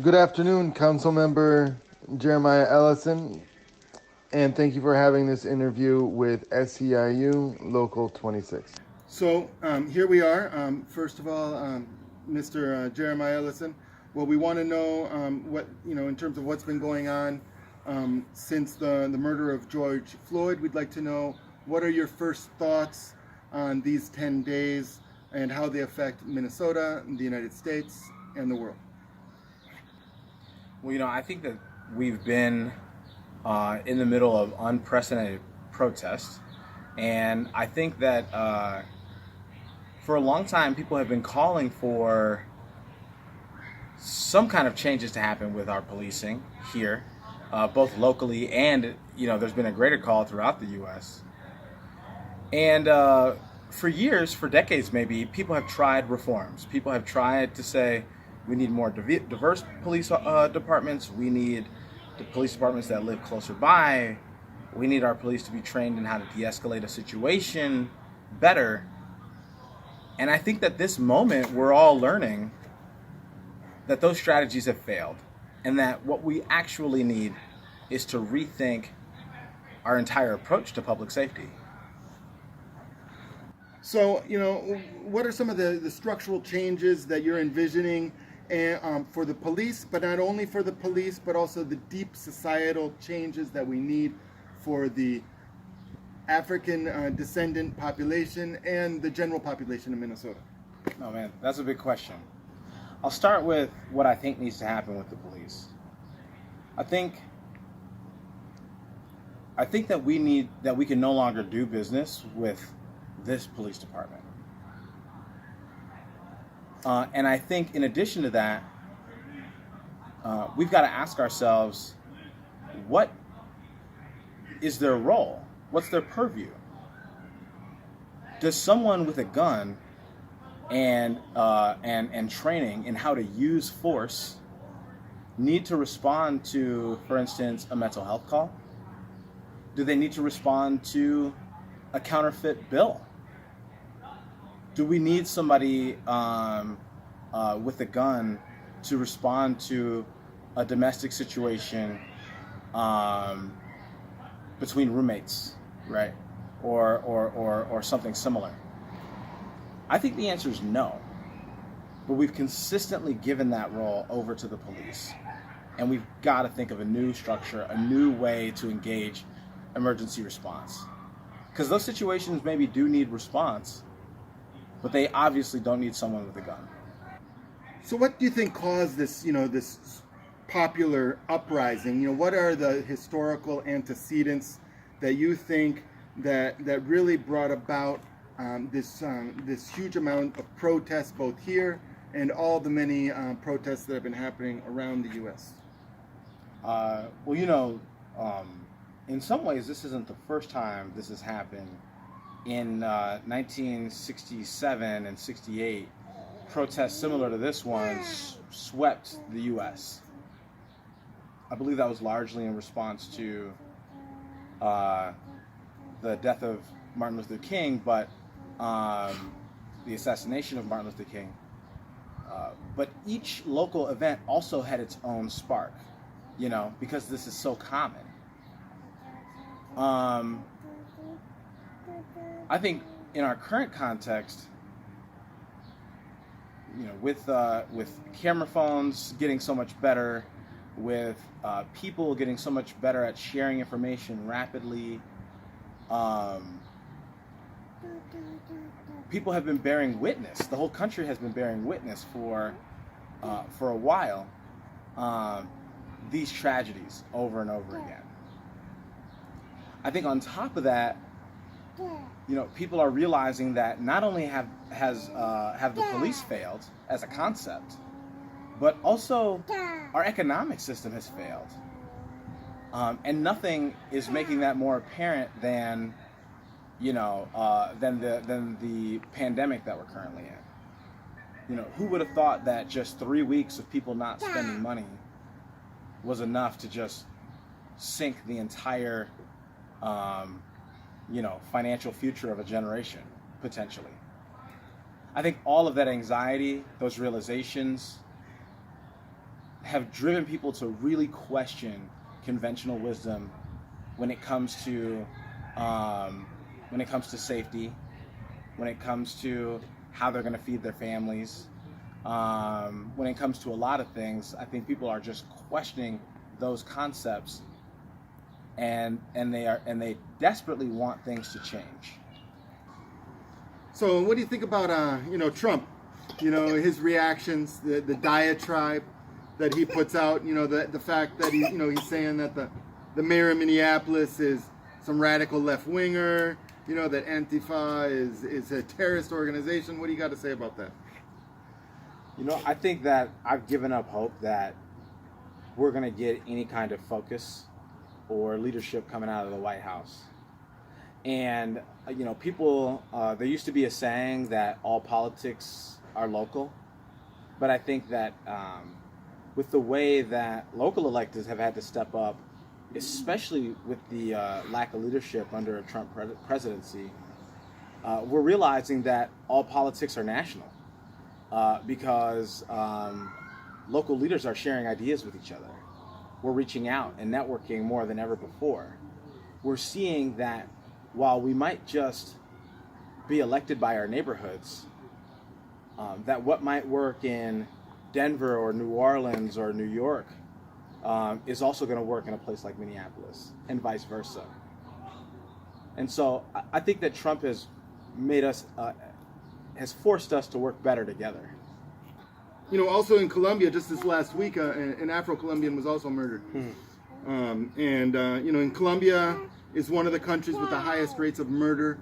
Good afternoon, Council Member Jeremiah Ellison, and thank you for having this interview with SEIU Local 26. So here we are. First of all, Mr. Jeremiah Ellison. Well, we want to know what in terms of what's been going on since the murder of George Floyd. We'd like to know what are your first thoughts on these 10 days and how they affect Minnesota, the United States, and the world. Well, I think that we've been in the middle of unprecedented protests, and I think that for a long time people have been calling for some kind of changes to happen with our policing here, both locally and there's been a greater call throughout the U.S. And for years, for decades maybe, people have tried reforms. People have tried to say we need more diverse police departments. We need the police departments that live closer by. We need our police to be trained in how to de-escalate a situation better. And I think that this moment we're all learning that those strategies have failed, and that what we actually need is to rethink our entire approach to public safety. So, what are some of the structural changes that you're envisioning for the police, but not only for the police, but also the deep societal changes that we need for the African descendant population and the general population of Minnesota? Oh man, that's a big question. I'll start with what I think needs to happen with the police. I think that we can no longer do business with this police department. And I think in addition to that, we've got to ask ourselves, what is their role? What's their purview? Does someone with a gun and training in how to use force need to respond to, for instance, a mental health call? Do they need to respond to a counterfeit bill? Do we need somebody with a gun to respond to a domestic situation between roommates, right? Or something similar? I think the answer is no. But we've consistently given that role over to the police. And we've got to think of a new structure, a new way to engage emergency response. Because those situations maybe do need response, but they obviously don't need someone with a gun. So what do you think caused this, this popular uprising? What are the historical antecedents that you think that really brought about this huge amount of protests, both here and all the many protests that have been happening around the U.S.? In some ways, this isn't the first time this has happened. In 1967 and 68, protests similar to this one swept the U.S. I believe that was largely in response to the death of Martin Luther King, but the assassination of Martin Luther King. But each local event also had its own spark, because this is so common. I think in our current context, with camera phones getting so much better, with people getting so much better at sharing information rapidly, people have been bearing witness. The whole country has been bearing witness for a while. These tragedies over and over again. I think on top of that, people are realizing that not only have the police failed as a concept, but also our economic system has failed. And nothing is making that more apparent than the pandemic that we're currently in. Who would have thought that just 3 weeks of people not spending money was enough to just sink the entire financial future of a generation, potentially. I think all of that anxiety, those realizations, have driven people to really question conventional wisdom when it comes to safety, when it comes to how they're going to feed their families, when it comes to a lot of things. I think people are just questioning those concepts, and they desperately want things to change. So what do you think about Trump? His reactions, the diatribe that he puts out. The fact that he's saying that the mayor of Minneapolis is some radical left winger. That Antifa is a terrorist organization. What do you got to say about that? I think that I've given up hope that we're going to get any kind of focus or leadership coming out of the White House. And, people, there used to be a saying that all politics are local. But I think that with the way that local electeds have had to step up, especially with the lack of leadership under a Trump presidency, we're realizing that all politics are national because local leaders are sharing ideas with each other. We're reaching out and networking more than ever before. We're seeing that while we might just be elected by our neighborhoods, that what might work in Denver or New Orleans or New York is also going to work in a place like Minneapolis, and vice versa. And so I think that Trump has forced us to work better together. Also in Colombia, just this last week, an Afro-Colombian was also murdered. In Colombia is one of the countries with the highest rates of murder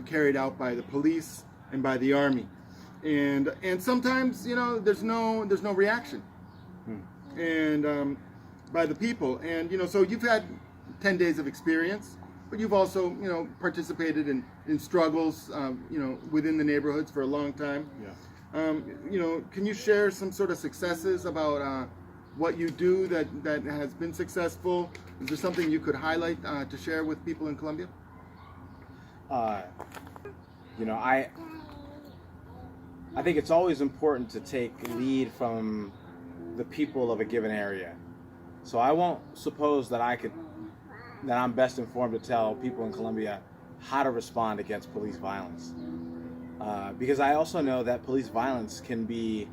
carried out by the police and by the army. And sometimes, there's no reaction. And by the people. And, so you've had 10 days of experience, but you've also, participated in struggles, within the neighborhoods for a long time. Yeah. Can you share some sort of successes about what you do that has been successful? Is there something you could highlight to share with people in Colombia? I think it's always important to take lead from the people of a given area. So I won't suppose that I'm best informed to tell people in Colombia how to respond against police violence. Because I also know that police violence can be,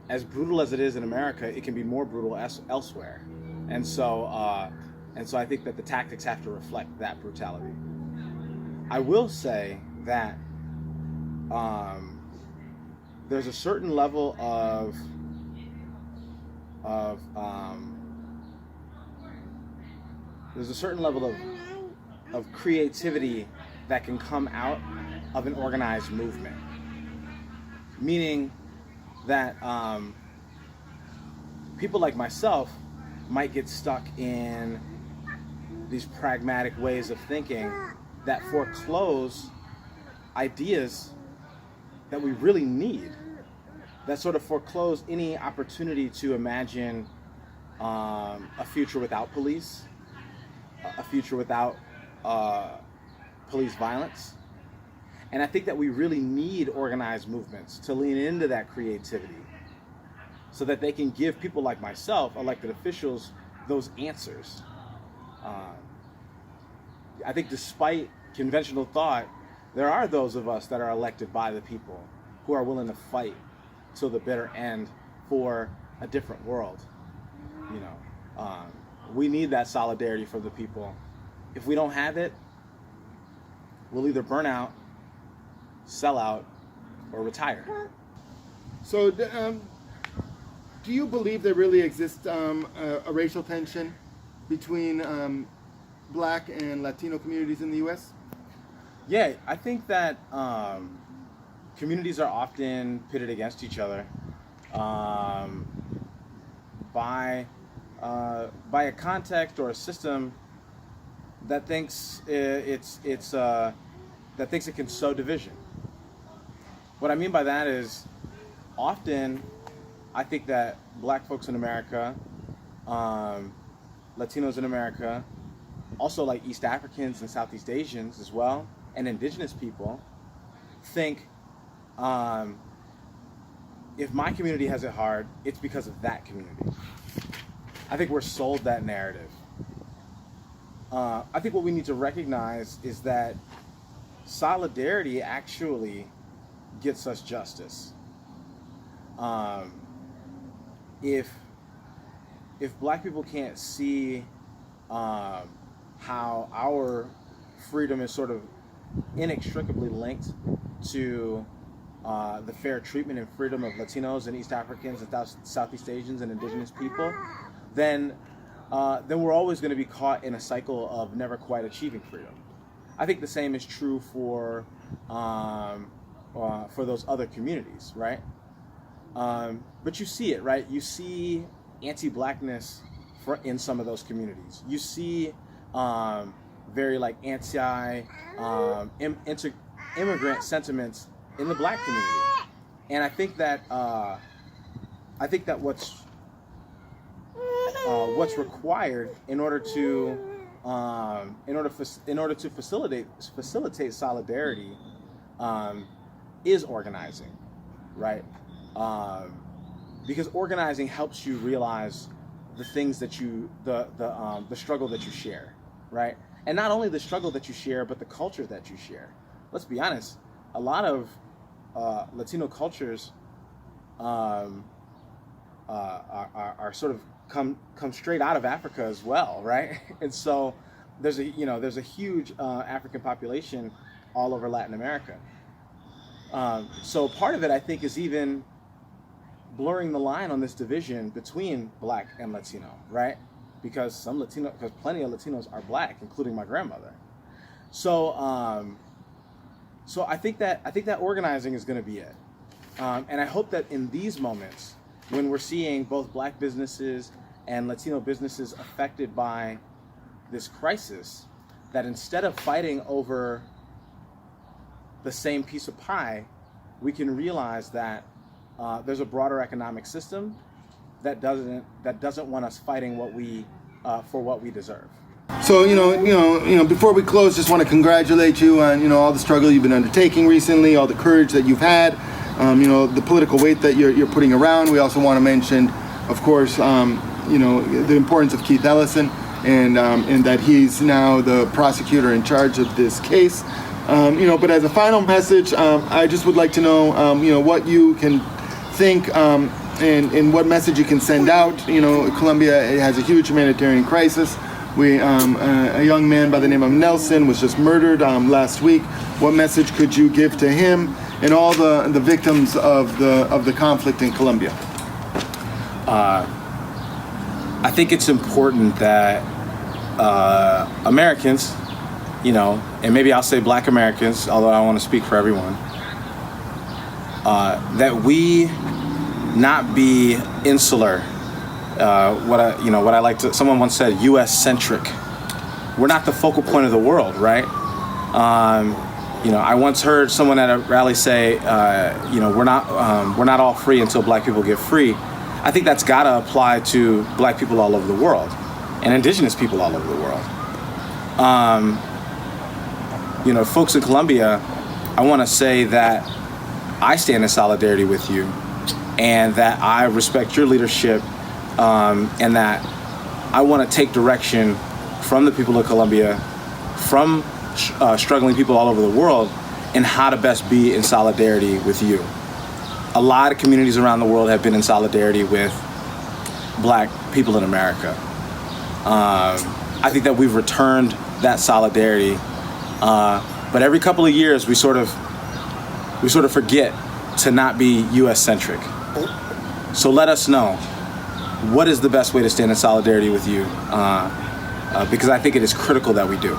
as brutal as it is in America, it can be more brutal elsewhere. And so I think that the tactics have to reflect that brutality. I will say that there's a certain level of creativity that can come out of an organized movement. Meaning that people like myself might get stuck in these pragmatic ways of thinking that foreclose ideas that we really need, that sort of foreclose any opportunity to imagine a future without police, a future without police violence. And I think that we really need organized movements to lean into that creativity so that they can give people like myself, elected officials, those answers. I think despite conventional thought, there are those of us that are elected by the people who are willing to fight till the bitter end for a different world. We need that solidarity from the people. If we don't have it, we'll either burn out, sell out, or retire. So, do you believe there really exists a racial tension between Black and Latino communities in the U.S.? Yeah, I think that communities are often pitted against each other by a context or a system that thinks it can sow division. What I mean by that is, often I think that Black folks in America, Latinos in America, also like East Africans and Southeast Asians as well, and indigenous people, think if my community has it hard, it's because of that community. I think we're sold that narrative. I think what we need to recognize is that solidarity actually gets us justice. If Black people can't see how our freedom is sort of inextricably linked to the fair treatment and freedom of Latinos and East Africans and Southeast Asians and indigenous people, then we're always going to be caught in a cycle of never quite achieving freedom. I think the same is true for those other communities, right? But you see it, right? You see anti-Blackness in some of those communities. You see very like immigrant sentiments in the Black community, and I think that what's required in order to facilitate solidarity is organizing, right? Because organizing helps you realize the things that the struggle that you share, right? And not only the struggle that you share, but the culture that you share. Let's be honest, a lot of Latino cultures are sort of come straight out of Africa as well, right? And so there's a huge African population all over Latin America. So part of it, I think, is even blurring the line on this division between Black and Latino, right? Because plenty of Latinos are Black, including my grandmother. So I think that organizing is going to be it, and I hope that in these moments, when we're seeing both Black businesses and Latino businesses affected by this crisis, that instead of fighting over the same piece of pie, we can realize that there's a broader economic system that doesn't want us fighting for what we deserve. So before we close, just want to congratulate you on all the struggle you've been undertaking recently, all the courage that you've had, the political weight that you're putting around. We also want to mention, of course, the importance of Keith Ellison and that he's now the prosecutor in charge of this case. But as a final message, I just would like to know, what you can think and what message you can send out. Colombia has a huge humanitarian crisis. A young man by the name of Nelson was just murdered last week. What message could you give to him and all the victims of the conflict in Colombia? I think it's important that Americans, and maybe I'll say Black Americans, although I don't want to speak for everyone, that we not be insular. Someone once said, U.S. centric. We're not the focal point of the world, right? I once heard someone at a rally say, we're not all free until Black people get free. I think that's got to apply to Black people all over the world and indigenous people all over the world. Folks in Colombia, I want to say that I stand in solidarity with you and that I respect your leadership. And that I want to take direction from the people of Colombia, from struggling people all over the world, and how to best be in solidarity with you. A lot of communities around the world have been in solidarity with Black people in America. I think that we've returned that solidarity, but every couple of years we sort of forget to not be U.S. centric. So let us know. What is the best way to stand in solidarity with you? Because I think it is critical that we do.